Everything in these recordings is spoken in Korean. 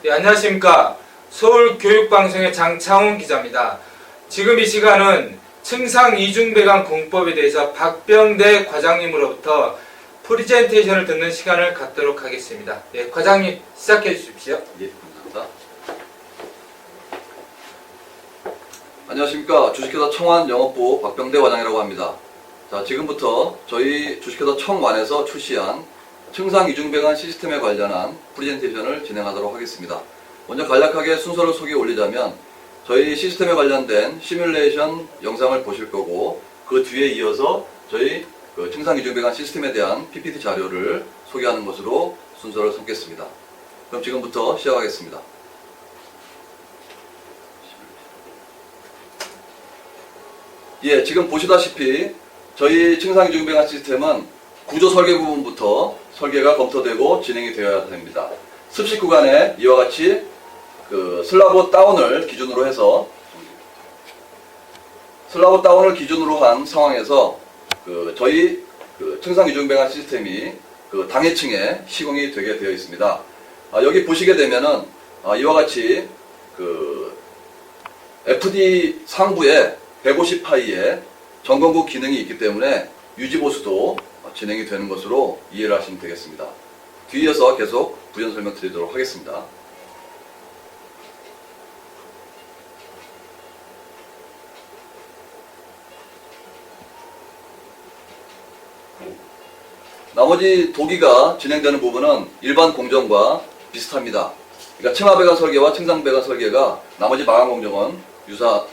네, 안녕하십니까. 서울교육방송의 장창훈 기자입니다. 지금 이 시간은 층상 이중배관 공법에 대해서 박병대 과장님으로부터 프리젠테이션을 듣는 시간을 갖도록 하겠습니다. 네, 과장님 시작해 주십시오. 예, 감사합니다. 안녕하십니까. 주식회사 청완 영업부 박병대 과장이라고 합니다. 자, 지금부터 저희 주식회사 청완에서 출시한 층상 이중배관 시스템에 관련한 프레젠테이션을 진행하도록 하겠습니다. 먼저 간략하게 순서를 소개해 올리자면 저희 시스템에 관련된 시뮬레이션 영상을 보실 거고, 그 뒤에 이어서 저희 층상 이중배관 시스템에 대한 PPT 자료를 소개하는 것으로 순서를 삼겠습니다. 그럼 지금부터 시작하겠습니다. 예, 지금 보시다시피 저희 층상 이중배관 시스템은 구조 설계 부분부터 설계가 검토되고 진행이 되어야 됩니다. 습식 구간에 이와 같이 슬라브 다운을 기준으로 해서 한 상황에서 저희 층상 이중배관 시스템이 당해층에 시공이 되게 되어 있습니다. 여기 보시게 되면은 이와 같이 FD 상부에 150파이의 점검구 기능이 있기 때문에 유지보수도 진행이 되는 것으로 이해를 하시면 되겠습니다. 뒤이어서 계속 부연 설명 드리도록 하겠습니다. 나머지 도기가 진행되는 부분은 일반 공정과 비슷합니다. 그러니까 층하배관 설계와 층상배관 설계가 나머지 마감 공정은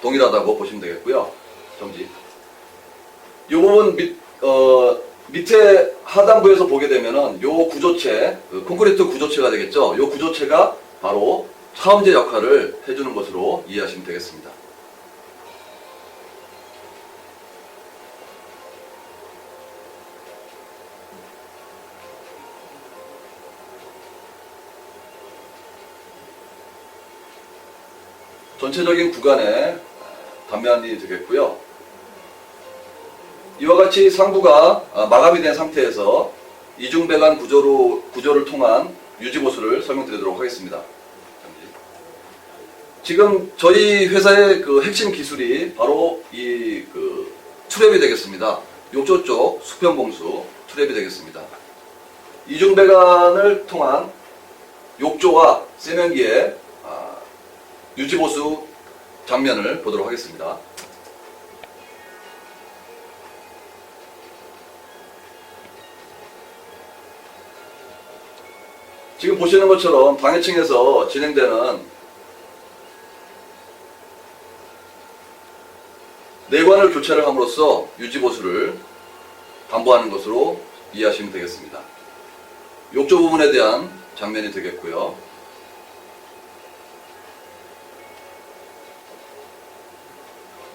동일하다고 보시면 되겠고요. 정지. 이 부분 밑에 하단부에서 보게 되면은 요 구조체, 콘크리트 구조체가 되겠죠. 요 구조체가 바로 차음제 역할을 해주는 것으로 이해하시면 되겠습니다. 전체적인 구간의 단면이 되겠고요. 이와 같이 상부가 마감이 된 상태에서 이중배관 구조를 통한 유지보수를 설명드리도록 하겠습니다. 지금 저희 회사의 핵심 기술이 바로 이 트랩이 되겠습니다. 욕조 쪽 수평봉수 트랩이 되겠습니다. 이중배관을 통한 욕조와 세면기의 유지보수 장면을 보도록 하겠습니다. 지금 보시는 것처럼 당해층에서 진행되는 내관을 교체를 함으로써 유지보수를 담보하는 것으로 이해하시면 되겠습니다. 욕조 부분에 대한 장면이 되겠고요.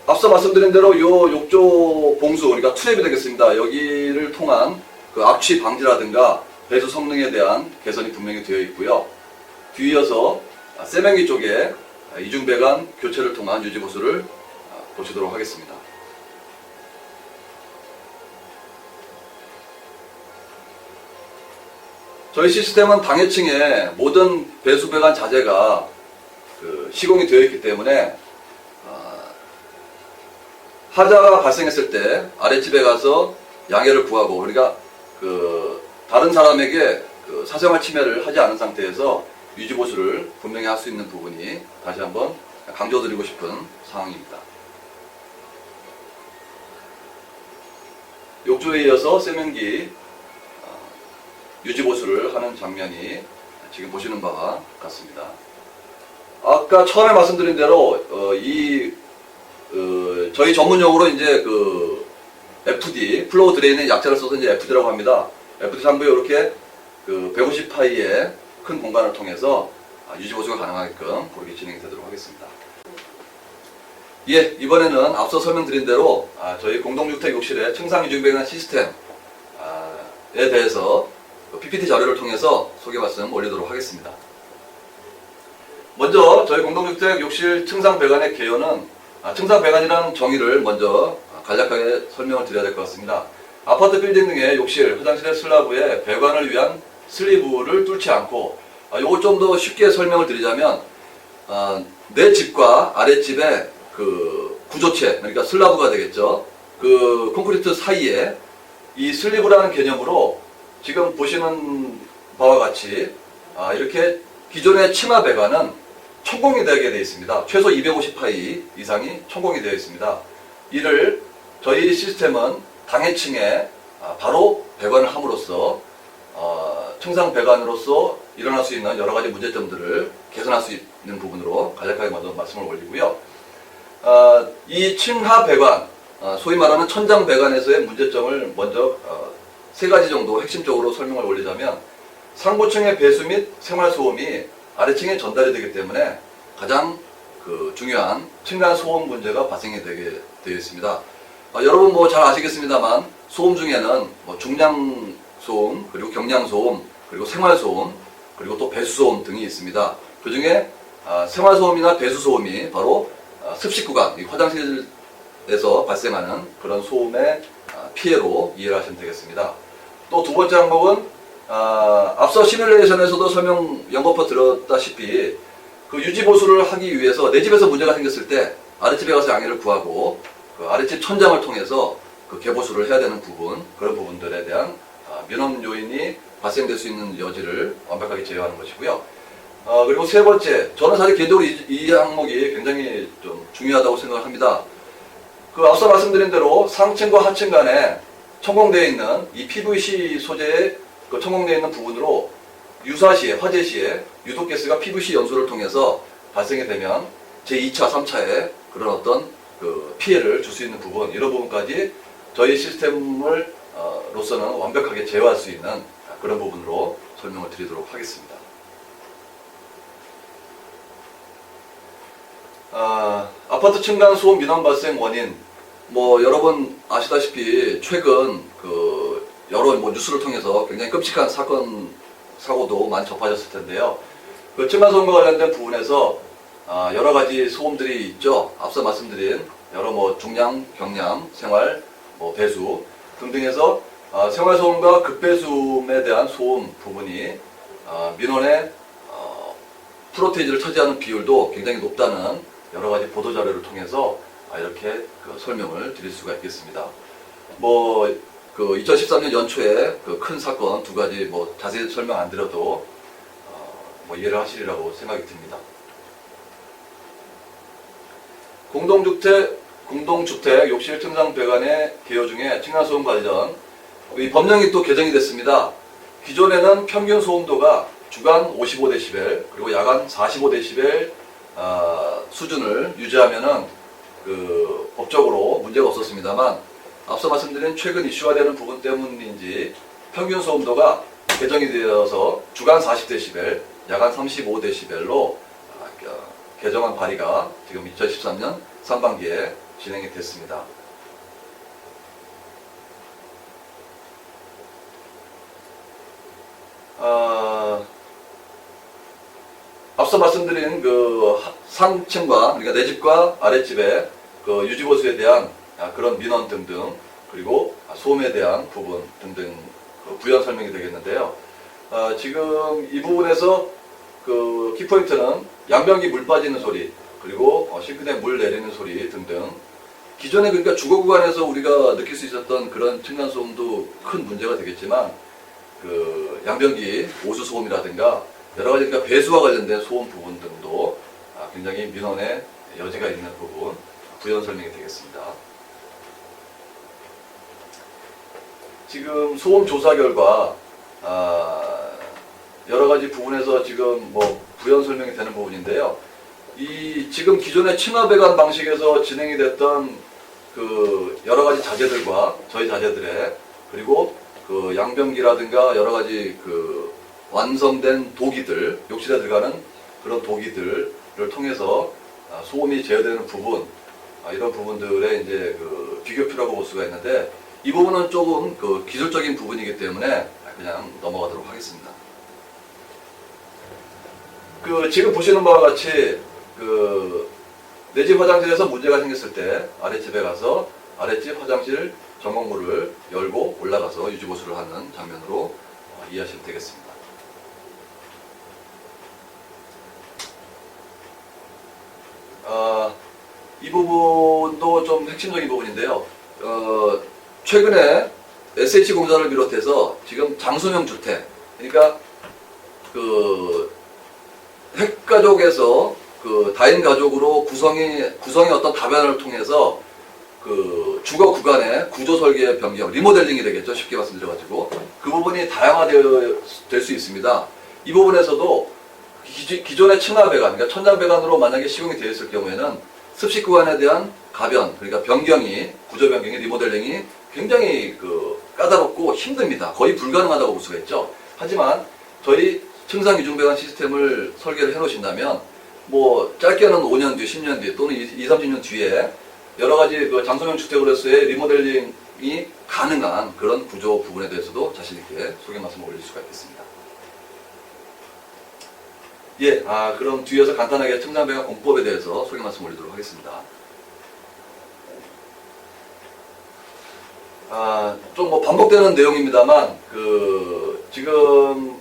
앞서 말씀드린 대로 이 욕조 봉수, 그러니까 트랩이 되겠습니다. 여기를 통한 악취 방지라든가 배수 성능에 대한 개선이 분명히 되어 있고요. 뒤이어서 세면기 쪽에 이중배관 교체를 통한 유지보수를 보시도록 하겠습니다. 저희 시스템은 당해층에 모든 배수배관 자재가 시공이 되어 있기 때문에 하자가 발생했을 때 아랫집에 가서 양해를 구하고, 그러니까 다른 사람에게 사생활 침해를 하지 않은 상태에서 유지보수를 분명히 할 수 있는 부분이 다시 한번 강조드리고 싶은 상황입니다. 욕조에 이어서 세면기 유지보수를 하는 장면이 지금 보시는 바와 같습니다. 아까 처음에 말씀드린 대로 저희 전문용어로 이제 FD, 플로우 드레인의 약자를 써서 이제 FD라고 합니다. FD 상부에 이렇게 150파이의 큰 공간을 통해서 유지보수가 가능하게끔 그렇게 진행이 되도록 하겠습니다. 예, 이번에는 앞서 설명드린 대로 저희 공동주택 욕실의 층상 이중배관 시스템에 대해서 PPT 자료를 통해서 소개 말씀 올리도록 하겠습니다. 먼저 저희 공동주택 욕실 층상 배관의 개요는 층상 배관이라는 정의를 먼저 간략하게 설명을 드려야 될 것 같습니다. 아파트 빌딩 등의 욕실, 화장실의 슬라브에 배관을 위한 슬리브를 뚫지 않고 요걸 좀 더 쉽게 설명을 드리자면 내 집과 아랫집의 그 구조체, 그러니까 슬라브가 되겠죠. 그 콘크리트 사이에 이 슬리브라는 개념으로 지금 보시는 바와 같이 이렇게 기존의 치마 배관은 천공이 되게 되어 있습니다. 최소 250파이 이상이 천공이 되어 있습니다. 이를 저희 시스템은 당해층에 바로 배관을 함으로써 층상 배관으로서 일어날 수 있는 여러 가지 문제점들을 개선할 수 있는 부분으로 간략하게 먼저 말씀을 올리고요. 이 층하 배관, 소위 말하는 천장 배관에서의 문제점을 먼저 세 가지 정도 핵심적으로 설명을 올리자면 상부층의 배수 및 생활소음이 아래층에 전달이 되기 때문에 가장 중요한 층간 소음 문제가 발생이 되게 되어 있습니다. 여러분 뭐 잘 아시겠습니다만 소음 중에는 뭐 중량 소음, 그리고 경량 소음, 그리고 생활 소음, 그리고 또 배수 소음 등이 있습니다. 그 중에 생활 소음이나 배수 소음이 바로 습식 구간, 화장실에서 발생하는 그런 소음의 피해로 이해를 하시면 되겠습니다. 또 두 번째 항목은 앞서 시뮬레이션에서도 설명 연거푸 들었다시피 그 유지 보수를 하기 위해서 내 집에서 문제가 생겼을 때 아랫집에 가서 양해를 구하고 그 아랫집 천장을 통해서 그 개보수를 해야 되는 부분, 그런 부분들에 대한 민원 요인이 발생될 수 있는 여지를 완벽하게 제어하는 것이고요. 그리고 세 번째, 저는 사실 개인적으로 이 항목이 굉장히 좀 중요하다고 생각을 합니다. 그 앞서 말씀드린 대로 상층과 하층 간에 천공되어 있는 이 PVC 소재에 그 천공되어 있는 부분으로 유사시에, 화재시에 유독가스가 PVC 연소를 통해서 발생이 되면 제2차, 3차에 그런 어떤 그 피해를 줄 수 있는 부분, 이런 부분까지 저희 시스템을 로서는 완벽하게 제어할 수 있는 그런 부분으로 설명을 드리도록 하겠습니다. 아파트 층간 소음 민원 발생 원인, 뭐 여러분 아시다시피 최근 그 여러 뭐 뉴스를 통해서 굉장히 끔찍한 사고도 많이 접하셨을 텐데요. 그 층간 소음과 관련된 부분에서 여러 가지 소음들이 있죠. 앞서 말씀드린 여러 뭐 중량, 경량, 생활, 뭐 배수 등등해서 생활 소음과 급배수음에 대한 소음 부분이 민원의 프로테이지를 차지하는 비율도 굉장히 높다는 여러 가지 보도 자료를 통해서 이렇게 그 설명을 드릴 수가 있겠습니다. 뭐 그 2013년 연초에 그 큰 사건 두 가지 뭐 자세히 설명 안 드려도 뭐 이해를 하시리라고 생각이 듭니다. 공동주택 욕실 층상 배관의 개요 중에 층간소음 관련 이 법령이 또 개정이 됐습니다. 기존에는 평균 소음도가 주간 55dB 그리고 야간 45dB 수준을 유지하면은 그 법적으로 문제가 없었습니다만 앞서 말씀드린 최근 이슈가 되는 부분 때문인지 평균 소음도가 개정이 되어서 주간 40dB, 야간 35dB로 개정안 발의가 지금 2013년 상반기에 진행이 됐습니다. 앞서 말씀드린 그 상층과, 그러니까 내 집과 아랫집의 그 유지보수에 대한 그런 민원 등등, 그리고 소음에 대한 부분 등등 그 부연 설명이 되겠는데요. 지금 이 부분에서 그 키포인트는 양변기 물 빠지는 소리, 그리고 싱크대 물 내리는 소리 등등. 기존에 그러니까 주거 구간에서 우리가 느낄 수 있었던 그런 층간 소음도 큰 문제가 되겠지만, 그 양변기 오수 소음이라든가 여러 가지 그러니까 배수와 관련된 소음 부분 등도 굉장히 민원의 여지가 있는 부분 부연 설명이 되겠습니다. 지금 소음 조사 결과 여러 가지 부분에서 지금 뭐 부연 설명이 되는 부분인데요. 이 지금 기존의 층하 배관 방식에서 진행이 됐던 그 여러 가지 자재들과 저희 자재들의 그리고 그 양변기라든가 여러 가지 그 완성된 도기들, 욕실에 들어가는 그런 도기들을 통해서 소음이 제어되는 부분, 이런 부분들의 이제 그 비교표라고 볼 수가 있는데, 이 부분은 조금 그 기술적인 부분이기 때문에 그냥 넘어가도록 하겠습니다. 그 지금 보시는 바와 같이 그 내 집 화장실에서 문제가 생겼을 때 아랫집에 가서 아랫집 화장실 점검물을 열고 올라가서 유지보수를 하는 장면으로 이해하시면 되겠습니다. 이 부분도 좀 핵심적인 부분인데요. 최근에 SH공사를 비롯해서 지금 장소명 주택, 그러니까 그 핵가족에서 그 다인 가족으로 구성의 어떤 다변화를 통해서 그 주거 구간의 구조 설계 변경, 리모델링이 되겠죠. 쉽게 말씀드려가지고 그 부분이 다양화될 수 있습니다. 이 부분에서도 기존의 층하 배관, 그러니까 천장 배관으로 만약에 시공이 되어 있을 경우에는 습식 구간에 대한 가변, 그러니까 변경이, 구조 변경이, 리모델링이 굉장히 그 까다롭고 힘듭니다. 거의 불가능하다고 볼 수가 있죠. 하지만 저희 층상 이중 배관 시스템을 설계를 해 놓으신다면 뭐 짧게는 5년 뒤, 10년 뒤 또는 20, 30년 뒤에 여러 가지 그 장소명 주택으로서의 리모델링이 가능한 그런 구조 부분에 대해서도 자신 있게 소개 말씀을 올릴 수가 있겠습니다. 예, 그럼 뒤에서 간단하게 층상 배관 공법에 대해서 소개 말씀 올리도록 하겠습니다. 좀 뭐 반복되는 내용입니다만 지금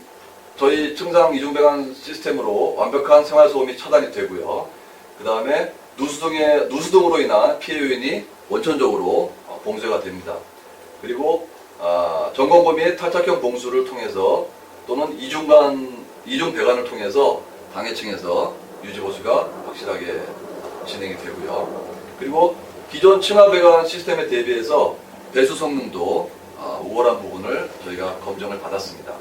저희 층상 이중 배관 시스템으로 완벽한 생활 소음이 차단이 되고요. 그 다음에 누수등으로 인한 피해 요인이 원천적으로 봉쇄가 됩니다. 그리고 전공고 및 탈착형 봉수를 통해서 또는 이중 배관을 통해서 당해층에서 유지 보수가 확실하게 진행이 되고요. 그리고 기존 층하 배관 시스템에 대비해서 배수 성능도 우월한 부분을 저희가 검증을 받았습니다.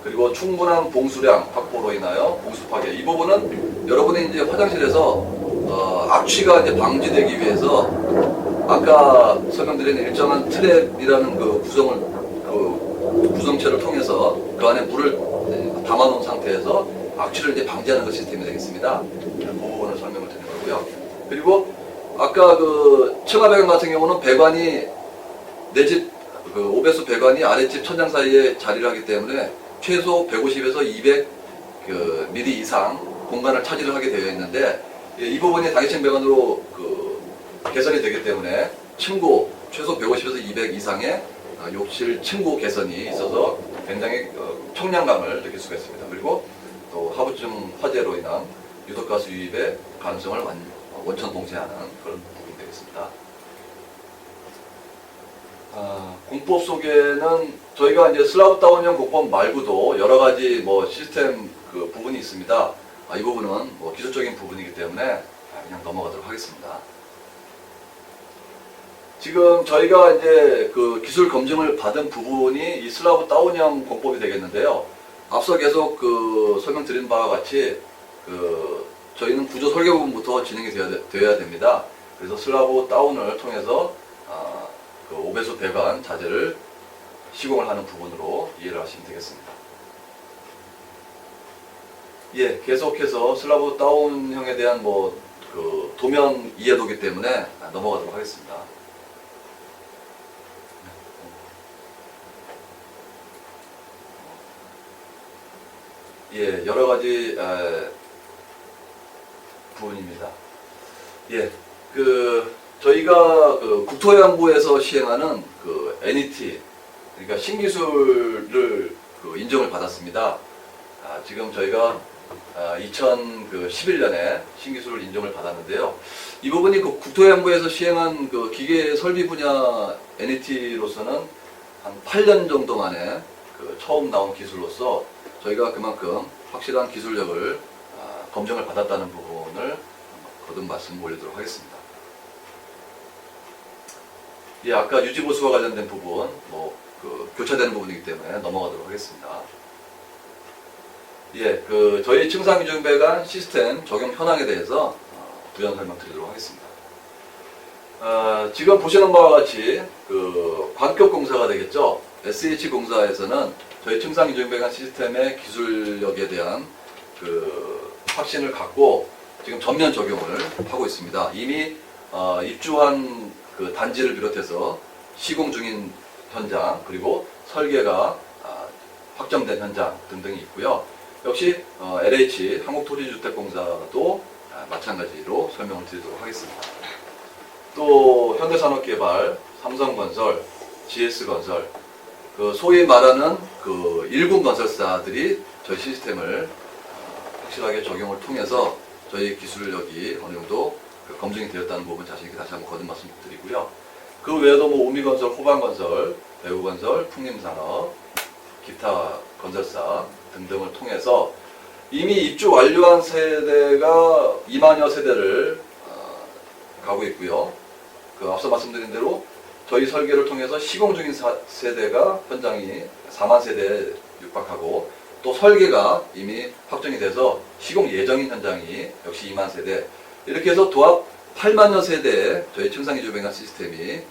그리고 충분한 봉수량 확보로 인하여 봉수 파괴, 이 부분은 여러분이 이제 화장실에서 악취가 이제 방지되기 위해서 아까 설명드린 일정한 트랩이라는 그 구성체를 통해서 그 안에 물을 담아놓은 상태에서 악취를 이제 방지하는 그 시스템이 되겠습니다. 그 부분을 설명을 드리는 거고요. 그리고 아까 그 층하 배관 같은 경우는 배관이 내 집 그 오배수 배관이 아랫집 천장 사이에 자리를 하기 때문에 최소 150에서 200 mm 이상 공간을 차지를 하게 되어 있는데 이 부분이 당해층 배관으로 개선이 되기 때문에 층고 최소 150에서 200 이상의 욕실 층고 개선이 있어서 굉장히 청량감을 느낄 수가 있습니다. 그리고 또 하부층 화재로 인한 유독가스 유입의 가능성을 원천 봉쇄하는 그런 부분이 되겠습니다. 공법 속에는 저희가 이제 슬라브 다운형 공법 말고도 여러 가지 뭐 시스템 그 부분이 있습니다. 이 부분은 뭐 기술적인 부분이기 때문에 그냥 넘어가도록 하겠습니다. 지금 저희가 이제 그 기술 검증을 받은 부분이 이 슬라브 다운형 공법이 되겠는데요. 앞서 계속 설명드린 바와 같이 저희는 구조 설계 부분부터 진행이 되어야 됩니다. 그래서 슬라브 다운을 통해서 오배수 배관 자재를 시공을 하는 부분으로 이해를 하시면 되겠습니다. 예, 계속해서 슬라브 다운형에 대한 도면 이해도기 때문에 넘어가도록 하겠습니다. 예, 여러 가지 부분입니다. 예, 저희가 국토해양부에서 시행하는 NET, 그러니까 신기술을 인정을 받았습니다. 지금 저희가 2011년에 신기술 인정을 받았는데요. 이 부분이 국토해양부에서 시행한 기계 설비 분야 NET로서는 한 8년 정도 만에 처음 나온 기술로서 저희가 그만큼 확실한 기술력을 검증을 받았다는 부분을 거듭 말씀 올리도록 하겠습니다. 예, 아까 유지보수와 관련된 부분, 교차되는 부분이기 때문에 넘어가도록 하겠습니다. 예, 저희 층상 이중 배관 시스템 적용 현황에 대해서 부연 설명드리도록 하겠습니다. 지금 보시는 바와 같이 관격 공사가 되겠죠. SH공사에서는 저희 층상 이중 배관 시스템의 기술력에 대한 확신을 갖고 지금 전면 적용을 하고 있습니다. 이미 입주한 단지를 비롯해서 시공 중인 현장, 그리고 설계가 확정된 현장 등등이 있고요. 역시 LH 한국토지주택공사도 마찬가지로 설명을 드리도록 하겠습니다. 또 현대산업개발, 삼성건설, GS건설, 소위 말하는 일군 건설사들이 저희 시스템을 확실하게 적용을 통해서 저희 기술력이 어느 정도 검증이 되었다는 부분 자신 있게 다시 한번 거듭 말씀드리고요. 그 외에도 뭐 우미건설, 호반건설, 배우건설, 풍림산업, 기타 건설사 등등을 통해서 이미 입주 완료한 세대가 2만여 세대를 가고 있고요. 그 앞서 말씀드린 대로 저희 설계를 통해서 시공 중인 세대가 현장이 4만 세대에 육박하고 또 설계가 이미 확정이 돼서 시공 예정인 현장이 역시 2만 세대 이렇게 해서 도합 8만여 세대의 저희 층상이주변환 시스템이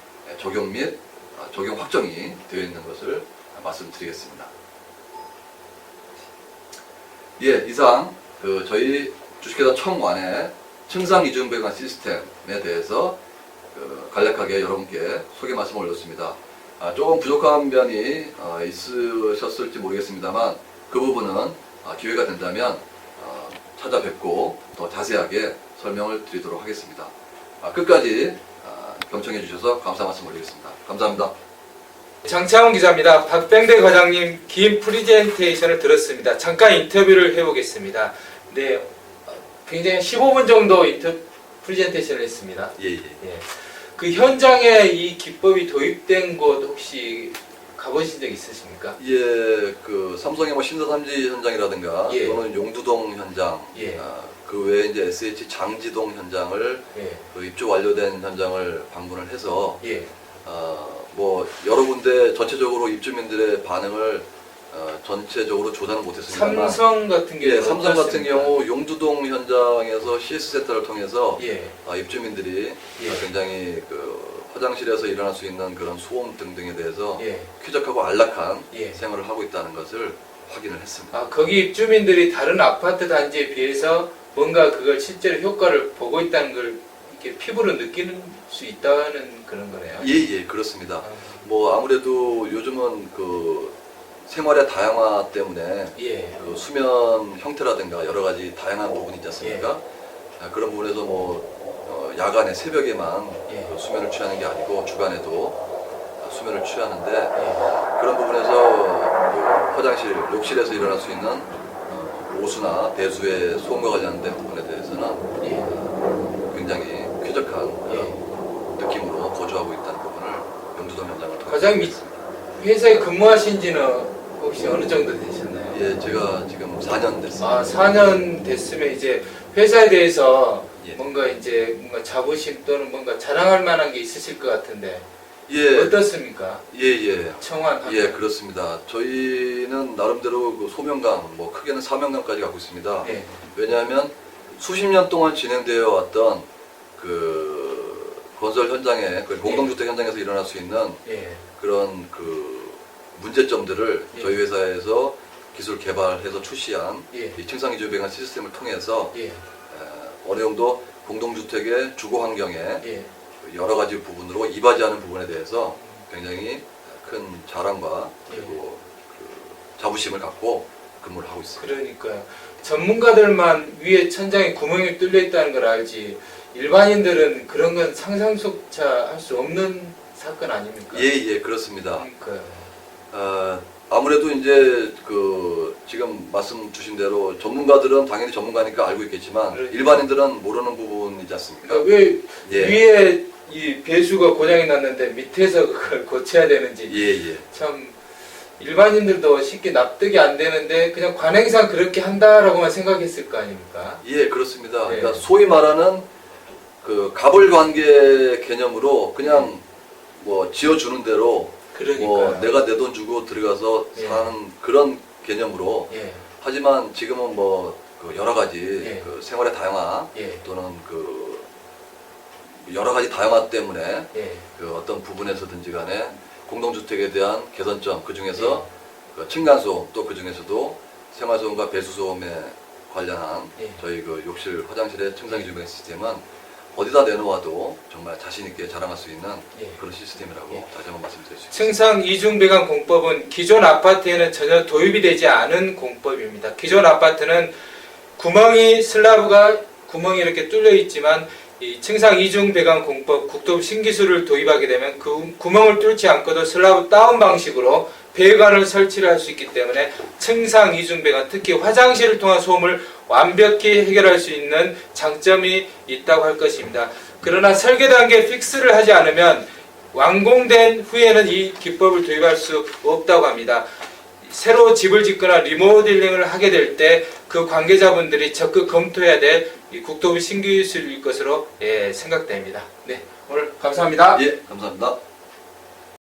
적용 및 적용 확정이 되어 있는 것을 말씀드리겠습니다. 예, 이상 저희 주식회사 청완의 층상이주변환 시스템에 대해서 간략하게 여러분께 소개 말씀을 올렸습니다. 조금 부족한 면이 있으셨을지 모르겠습니다만 그 부분은 기회가 된다면 찾아뵙고 더 자세하게 설명을 드리도록 하겠습니다. 끝까지 경청해 주셔서 감사 말씀 올리겠습니다. 감사합니다. 장창훈 기자입니다. 박병대 과장님 긴 프리젠테이션을 들었습니다. 잠깐 인터뷰를 해보겠습니다. 네, 굉장히 15분 정도 프리젠테이션을 했습니다. 예. 그 현장에 이 기법이 도입된 곳 혹시 가보신 적 있으십니까? 예, 그 삼성의 뭐 신사삼지 현장이라든가 예. 또는 용두동 현장, 예. 그 외에 이제 SH 장지동 현장을 예. 그 입주 완료된 현장을 방문을 해서 예. 뭐 여러 군데 전체적으로 입주민들의 반응을 전체적으로 조사는 못했습니다만 삼성 같은 경우 예, 삼성 같은 경우 용두동 현장에서 CS 센터를 통해서 예. 입주민들이 예. 굉장히 그 화장실에서 일어날 수 있는 그런 소음 등등에 대해서 예. 쾌적하고 안락한 예. 생활을 하고 있다는 것을 확인을 했습니다. 거기 입주민들이 다른 아파트 단지에 비해서 뭔가 그걸 실제로 효과를 보고 있다는 걸 이렇게 피부로 느끼는 수 있다는 그런 거네요. 예, 그렇습니다. 뭐 아무래도 요즘은 그 생활의 다양화 때문에 예. 그 수면 형태라든가 여러 가지 다양한 부분이 있지 않습니까? 그런 부분에서 뭐 야간에 새벽에만 예. 그 수면을 취하는 게 아니고 주간에도 수면을 취하는데 예. 그런 부분에서 그 화장실, 욕실에서 일어날 수 있는 오수나 배수의 소음과 관련된 부분에 대해서는 예. 굉장히 쾌적한 그런 느낌으로 거주하고 있다는 부분을 용두동 현장을 통해서 과장님 봤습니다. 회사에 근무하신 지는 혹시 어느 정도 되셨나요? 예, 제가 지금 4년 됐습니다. 4년 됐으면 이제 회사에 대해서 예. 뭔가 자부심 또는 뭔가 자랑할 만한 게 있으실 것 같은데 예, 어떻습니까? 예. 청완 예, 그렇습니다. 저희는 나름대로 그 소명감, 뭐 크게는 사명감까지 갖고 있습니다. 예. 왜냐하면 수십 년 동안 진행되어 왔던 그 건설 현장에, 그 공동주택 현장에서 일어날 수 있는 예. 그런 그 문제점들을 예. 저희 회사에서 기술 개발해서 출시한 예. 이 층상이주변환 시스템을 통해서 예. 어느 정도 공동주택의 주거 환경에 예. 여러 가지 부분으로 이바지하는 부분에 대해서 굉장히 큰 자랑과 그리고 그 자부심을 갖고 근무를 하고 있습니다. 그러니까요. 전문가들만 위에 천장에 구멍이 뚫려 있다는 걸 알지 일반인들은 그런 건 상상조차 할 수 없는 사건 아닙니까? 예, 그렇습니다. 그러니까요. 아무래도 이제 그 지금 말씀 주신 대로 전문가들은 당연히 전문가니까 알고 있겠지만 그러니까. 일반인들은 모르는 부분이지 않습니까? 그러니까 왜 예. 위에 이 배수가 고장이 났는데 밑에서 그걸 고쳐야 되는지 예. 참 일반인들도 쉽게 납득이 안 되는데 그냥 관행상 그렇게 한다라고만 생각했을 거 아닙니까? 예, 그렇습니다. 네. 그러니까 소위 말하는 그 갑을관계 개념으로 그냥 뭐 지어주는 대로 그러니까요. 뭐 내가 내 돈 주고 들어가서 예. 사는 그런 개념으로 예. 하지만 지금은 뭐 그 여러 가지 예. 그 생활의 다양화 예. 또는 그 여러 가지 다양화 때문에 예. 그 어떤 부분에서든지 간에 공동주택에 대한 개선점 그 중에서 그 층간소음 또 그 중에서도 생활소음과 배수소음에 관련한 예. 저희 그 욕실 화장실의 층상이주변 시스템은 어디다 내놓아도 정말 자신 있게 자랑할 수 있는 예. 그런 시스템이라고 예. 다시 한번 말씀드릴 수 있습니다. 층상 이중배관 공법은 기존 아파트에는 전혀 도입이 되지 않은 공법입니다. 기존 아파트는 슬라브가 구멍이 이렇게 뚫려 있지만 이 층상 이중배관 공법 국토부 신기술을 도입하게 되면 그 구멍을 뚫지 않고도 슬라브 다운 방식으로 배관을 설치를 할 수 있기 때문에 층상 이중배관 특히 화장실을 통한 소음을 완벽히 해결할 수 있는 장점이 있다고 할 것입니다. 그러나 설계 단계 픽스를 하지 않으면 완공된 후에는 이 기법을 도입할 수 없다고 합니다. 새로 집을 짓거나 리모델링을 하게 될 때 그 관계자분들이 적극 검토해야 될 이 국토부 신기술일 것으로 생각됩니다. 네, 오늘 감사합니다. 예, 감사합니다.